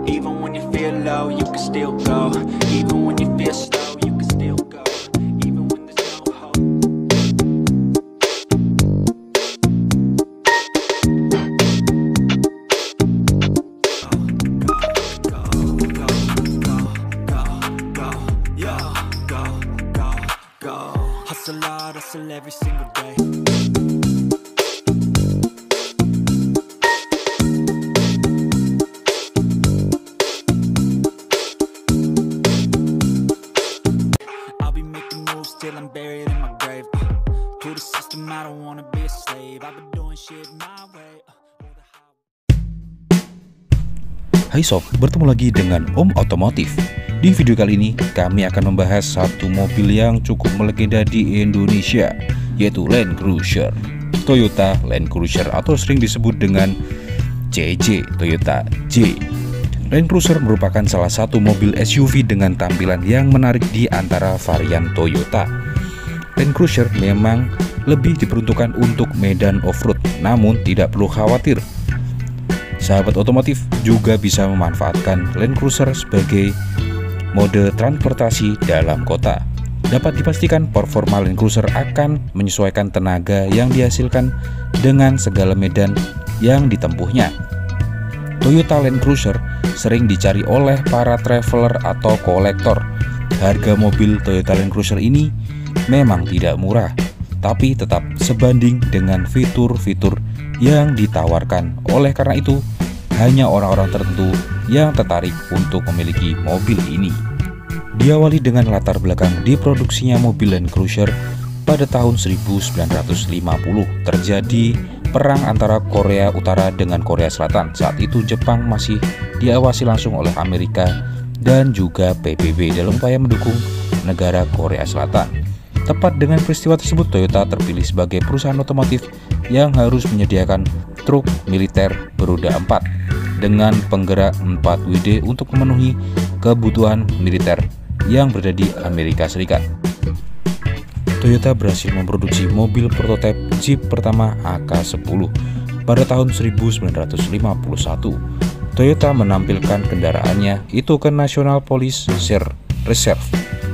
Even when you feel low, you can still go. Even when you feel slow, you can still go. Even when there's no hope. Hustle hard, hustle every single day. I'll be making moves till I'm buried in my grave. To the system, I don't wanna be a slave. I've been doing shit my way. Hai sob, bertemu lagi dengan Om Otomotif. Di video kali ini kami akan membahas satu mobil yang cukup melegenda di Indonesia, yaitu Land Cruiser. Toyota Land Cruiser atau sering disebut dengan CJ, Toyota J. Land Cruiser merupakan salah satu mobil SUV dengan tampilan yang menarik di antara varian Toyota. Land Cruiser memang lebih diperuntukkan untuk medan off-road, namun tidak perlu khawatir. Sahabat otomotif juga bisa memanfaatkan Land Cruiser sebagai mode transportasi dalam kota. Dapat dipastikan performa Land Cruiser akan menyesuaikan tenaga yang dihasilkan dengan segala medan yang ditempuhnya. Toyota Land Cruiser sering dicari oleh para traveler atau kolektor. Harga mobil Toyota Land Cruiser ini memang tidak murah, tapi tetap sebanding dengan fitur-fitur yang ditawarkan. Oleh karena itu, hanya orang-orang tertentu yang tertarik untuk memiliki mobil ini. Diawali dengan latar belakang diproduksinya mobil Land Cruiser pada tahun 1950, terjadi perang antara Korea Utara dengan Korea Selatan. Saat itu Jepang masih diawasi langsung oleh Amerika dan juga PBB dalam upaya mendukung negara Korea Selatan. Tepat dengan peristiwa tersebut, Toyota terpilih sebagai perusahaan otomotif yang harus menyediakan truk militer beroda 4 dengan penggerak 4 WD untuk memenuhi kebutuhan militer yang berada di Amerika Serikat. Toyota berhasil memproduksi mobil prototipe Jeep pertama AK-10 pada tahun 1951. Toyota menampilkan kendaraannya itu ke National Police Reserve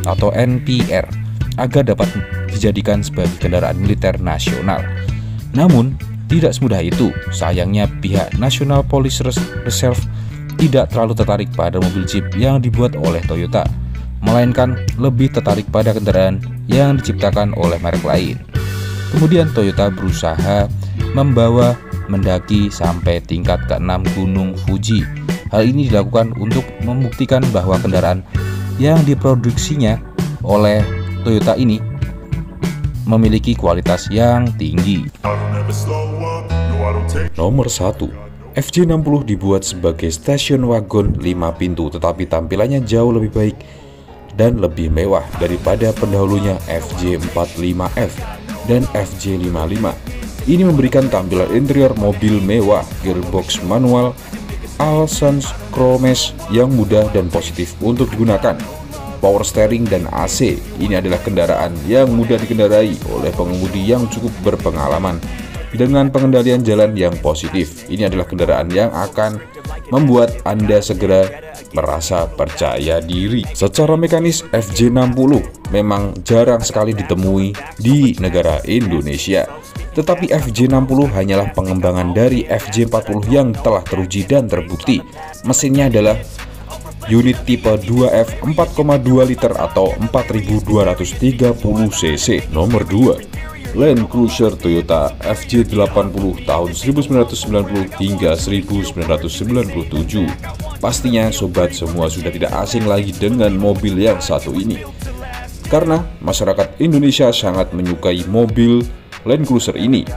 atau NPR agar dapat dijadikan sebagai kendaraan militer nasional. Namun, tidak semudah itu. Sayangnya pihak National Police Reserve tidak terlalu tertarik pada mobil Jeep yang dibuat oleh Toyota, melainkan lebih tertarik pada kendaraan yang diciptakan oleh merek lain. Kemudian Toyota berusaha membawa mendaki sampai tingkat ke-6 Gunung Fuji. Hal ini dilakukan untuk membuktikan bahwa kendaraan yang diproduksinya oleh Toyota ini memiliki kualitas yang tinggi. Nomor 1, FJ60 dibuat sebagai station wagon 5 pintu, tetapi tampilannya jauh lebih baik dan lebih mewah daripada pendahulunya FJ45F dan FJ55. Ini memberikan tampilan interior mobil mewah, gearbox manual, Alsons Chromes yang mudah dan positif untuk digunakan, power steering dan AC. Ini adalah kendaraan yang mudah dikendarai oleh pengemudi yang cukup berpengalaman dengan pengendalian jalan yang positif. Ini adalah kendaraan yang akan membuat Anda segera merasa percaya diri. Secara mekanis, FJ60 memang jarang sekali ditemui di negara Indonesia. Tetapi FJ60 hanyalah pengembangan dari FJ40 yang telah teruji dan terbukti. Mesinnya adalah unit tipe 2F 4,2 liter atau 4230 cc. Nomor 2, Land Cruiser Toyota FJ80 tahun 1990 hingga 1997. Pastinya sobat semua sudah tidak asing lagi dengan mobil yang satu ini, karena masyarakat Indonesia sangat menyukai mobil Land Cruiser ini.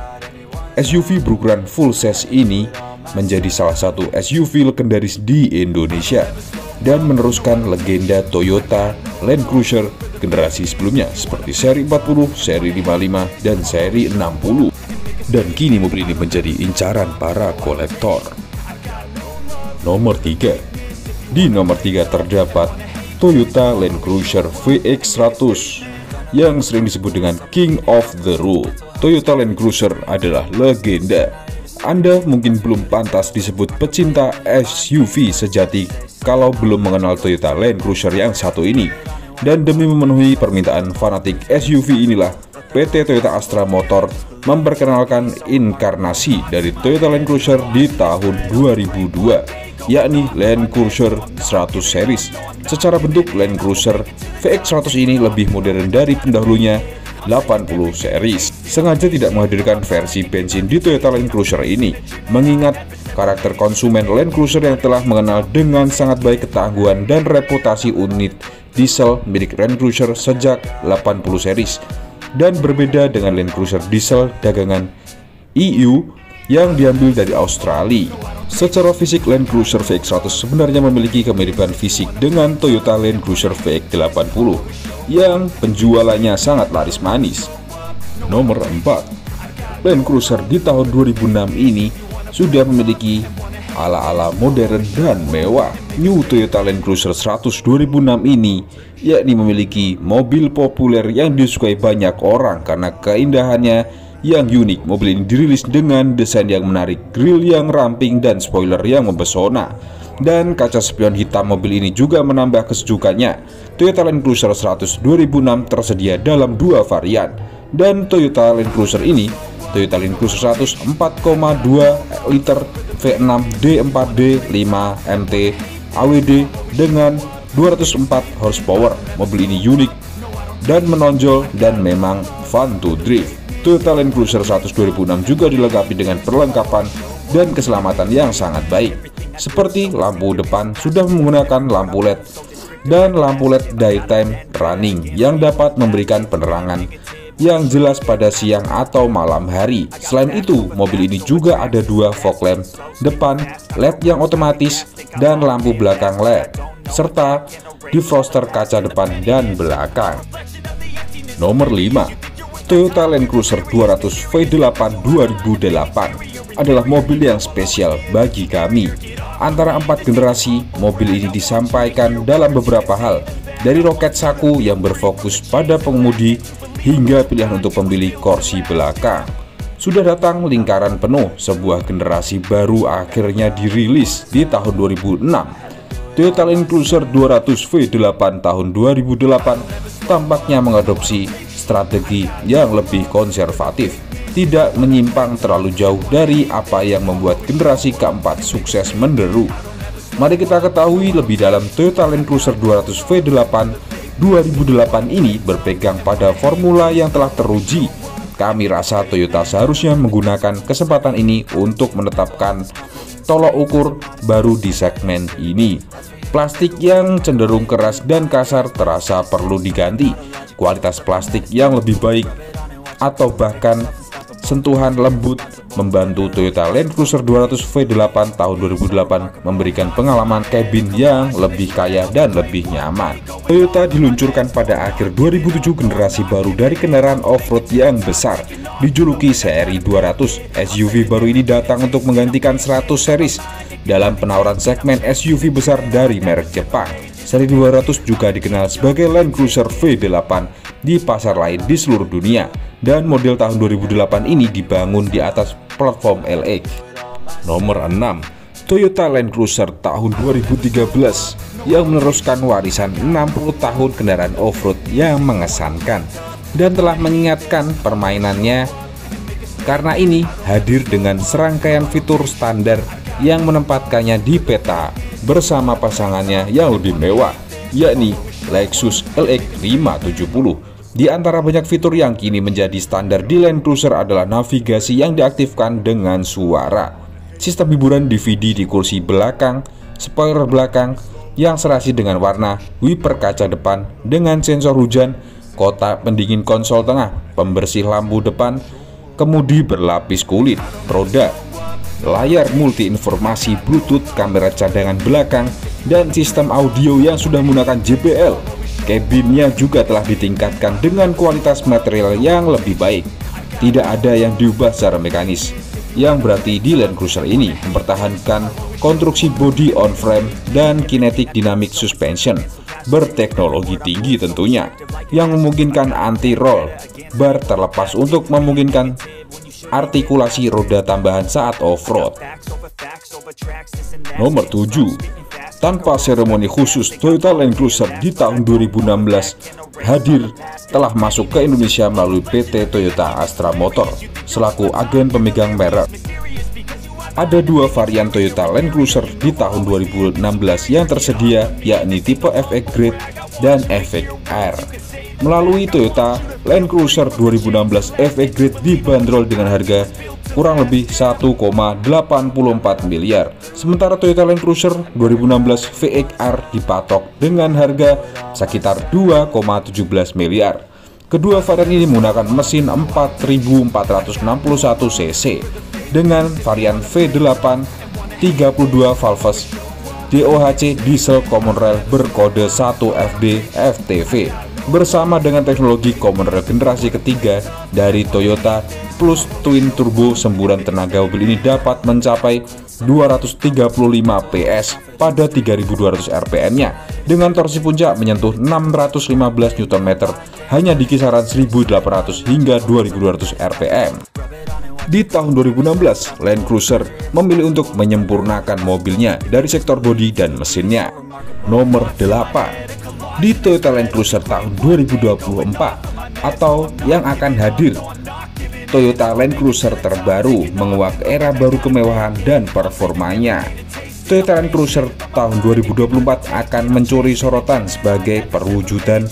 SUV berukuran full size ini menjadi salah satu SUV legendaris di Indonesia dan meneruskan legenda Toyota Land Cruiser generasi sebelumnya seperti seri 40, seri 55, dan seri 60. Dan kini mobil ini menjadi incaran para kolektor. Nomor 3. Di nomor 3 terdapat Toyota Land Cruiser VX100 yang sering disebut dengan King of the Road. Toyota Land Cruiser adalah legenda. Anda mungkin belum pantas disebut pecinta SUV sejati kalau belum mengenal Toyota Land Cruiser yang satu ini. Dan demi memenuhi permintaan fanatik SUV inilah PT Toyota Astra Motor memperkenalkan inkarnasi dari Toyota Land Cruiser di tahun 2002, yakni Land Cruiser 100 series. Secara bentuk, Land Cruiser VX100 ini lebih modern dari pendahulunya 80 series. Sengaja tidak menghadirkan versi bensin di Toyota Land Cruiser ini, mengingat karakter konsumen Land Cruiser yang telah mengenal dengan sangat baik ketangguhan dan reputasi unit diesel milik Land Cruiser sejak 80 series. Dan berbeda dengan Land Cruiser diesel dagangan EU yang diambil dari Australia. Secara fisik, Land Cruiser VX100 sebenarnya memiliki kemiripan fisik dengan Toyota Land Cruiser VX80 yang penjualannya sangat laris manis. Nomor 4, Land Cruiser di tahun 2006 ini sudah memiliki ala-ala modern dan mewah. New Toyota Land Cruiser 100 2006 ini yakni memiliki mobil populer yang disukai banyak orang karena keindahannya yang unik. Mobil ini dirilis dengan desain yang menarik, grill yang ramping dan spoiler yang mempesona. Dan kaca spion hitam mobil ini juga menambah kesejukannya. Toyota Land Cruiser 100 2006 tersedia dalam dua varian. Dan Toyota Land Cruiser ini, Toyota Land Cruiser 100 4,2 liter V6 D4D 5 MT AWD dengan 204 horsepower. Mobil ini unik dan menonjol dan memang fun to drive. Toyota Land Cruiser 100 2006 juga dilengkapi dengan perlengkapan dan keselamatan yang sangat baik, seperti lampu depan sudah menggunakan lampu LED dan lampu LED daytime running yang dapat memberikan penerangan yang jelas pada siang atau malam hari. Selain itu, mobil ini juga ada dua fog lamp depan LED yang otomatis dan lampu belakang LED, serta defroster kaca depan dan belakang. Nomor 5, Toyota Land Cruiser 200 V8 2008 adalah mobil yang spesial bagi kami. Antara 4 generasi, mobil ini disampaikan dalam beberapa hal, dari roket saku yang berfokus pada pengemudi hingga pilihan untuk pemilih kursi belakang. Sudah datang lingkaran penuh, sebuah generasi baru akhirnya dirilis di tahun 2006. Toyota Land Cruiser 200 V8 tahun 2008 tampaknya mengadopsi strategi yang lebih konservatif, tidak menyimpang terlalu jauh dari apa yang membuat generasi keempat sukses menderu. Mari kita ketahui lebih dalam Toyota Land Cruiser 200 V8 2008 ini berpegang pada formula yang telah teruji. Kami rasa Toyota seharusnya menggunakan kesempatan ini untuk menetapkan tolok ukur baru di segmen ini. Plastik yang cenderung keras dan kasar terasa perlu diganti. Kualitas plastik yang lebih baik atau bahkan sentuhan lembut membantu Toyota Land Cruiser 200 V8 tahun 2008 memberikan pengalaman kabin yang lebih kaya dan lebih nyaman. Toyota diluncurkan pada akhir 2007 generasi baru dari kendaraan off-road yang besar, dijuluki seri 200. SUV baru ini datang untuk menggantikan 100 series dalam penawaran segmen SUV besar dari merek Jepang. Seri 200 juga dikenal sebagai Land Cruiser V8 di pasar lain di seluruh dunia, dan model tahun 2008 ini dibangun di atas platform LX. Nomor 6, Toyota Land Cruiser tahun 2013 yang meneruskan warisan 60 tahun kendaraan off-road yang mengesankan dan telah mengingatkan permainannya karena ini hadir dengan serangkaian fitur standar yang menempatkannya di peta bersama pasangannya yang lebih mewah, yakni Lexus LX 570. Di antara banyak fitur yang kini menjadi standar di Land Cruiser adalah navigasi yang diaktifkan dengan suara, sistem hiburan DVD di kursi belakang, spoiler belakang yang serasi dengan warna, wiper kaca depan dengan sensor hujan, kotak pendingin konsol tengah, pembersih lampu depan, kemudi berlapis kulit, roda, layar multi informasi Bluetooth, kamera cadangan belakang, dan sistem audio yang sudah menggunakan JBL. Kabinnya juga telah ditingkatkan dengan kualitas material yang lebih baik. Tidak ada yang diubah secara mekanis, yang berarti di Land Cruiser ini mempertahankan konstruksi body on frame dan kinetic dynamic suspension berteknologi tinggi tentunya, yang memungkinkan anti-roll bar terlepas untuk memungkinkan artikulasi roda tambahan saat off-road. Nomor 7. Tanpa seremoni khusus, Toyota Land Cruiser di tahun 2016 hadir telah masuk ke Indonesia melalui PT Toyota Astra Motor selaku agen pemegang merek. Ada dua varian Toyota Land Cruiser di tahun 2016 yang tersedia, yakni tipe FX Grade dan FX R. Melalui Toyota Land Cruiser 2016 FX Grade dibanderol dengan harga kurang lebih 1,84 miliar. Sementara Toyota Land Cruiser 2016 VXR dipatok dengan harga sekitar 2,17 miliar. Kedua varian ini menggunakan mesin 4461 cc dengan varian V8 32 valves DOHC diesel common rail berkode 1FD FTV bersama dengan teknologi common rail generasi ketiga dari Toyota plus twin turbo. Semburan tenaga mobil ini dapat mencapai 235 PS pada 3200 rpm-nya dengan torsi puncak menyentuh 615 Nm hanya di kisaran 1800 hingga 2200 rpm. Di tahun 2016, Land Cruiser memilih untuk menyempurnakan mobilnya dari sektor bodi dan mesinnya. Nomor 8. Di Toyota Land Cruiser tahun 2024 atau yang akan hadir, Toyota Land Cruiser terbaru menguak era baru kemewahan dan performanya. Toyota Land Cruiser tahun 2024 akan mencuri sorotan sebagai perwujudan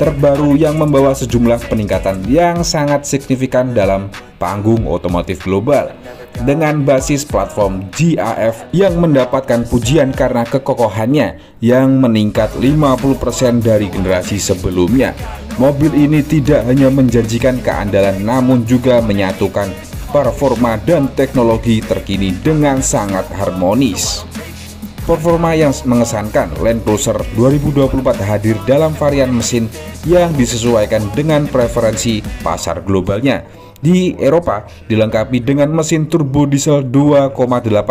terbaru yang membawa sejumlah peningkatan yang sangat signifikan dalam panggung otomotif global. Dengan basis platform GAF yang mendapatkan pujian karena kekokohannya yang meningkat 50% dari generasi sebelumnya. Mobil ini tidak hanya menjanjikan keandalan namun juga menyatukan performa dan teknologi terkini dengan sangat harmonis. Performa yang mengesankan, Land Cruiser 2024 hadir dalam varian mesin yang disesuaikan dengan preferensi pasar globalnya. Di Eropa dilengkapi dengan mesin turbo diesel 2,8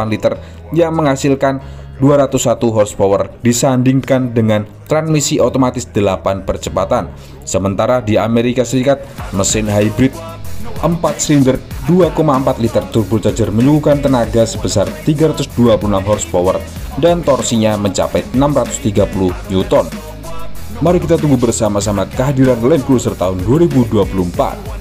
liter yang menghasilkan 201 horsepower disandingkan dengan transmisi otomatis 8 percepatan. Sementara di Amerika Serikat, mesin hybrid 4 silinder 2,4 liter turbocharger menyuguhkan tenaga sebesar 326 horsepower dan torsinya mencapai 630 Newton. Mari kita tunggu bersama-sama kehadiran Land Cruiser tahun 2024.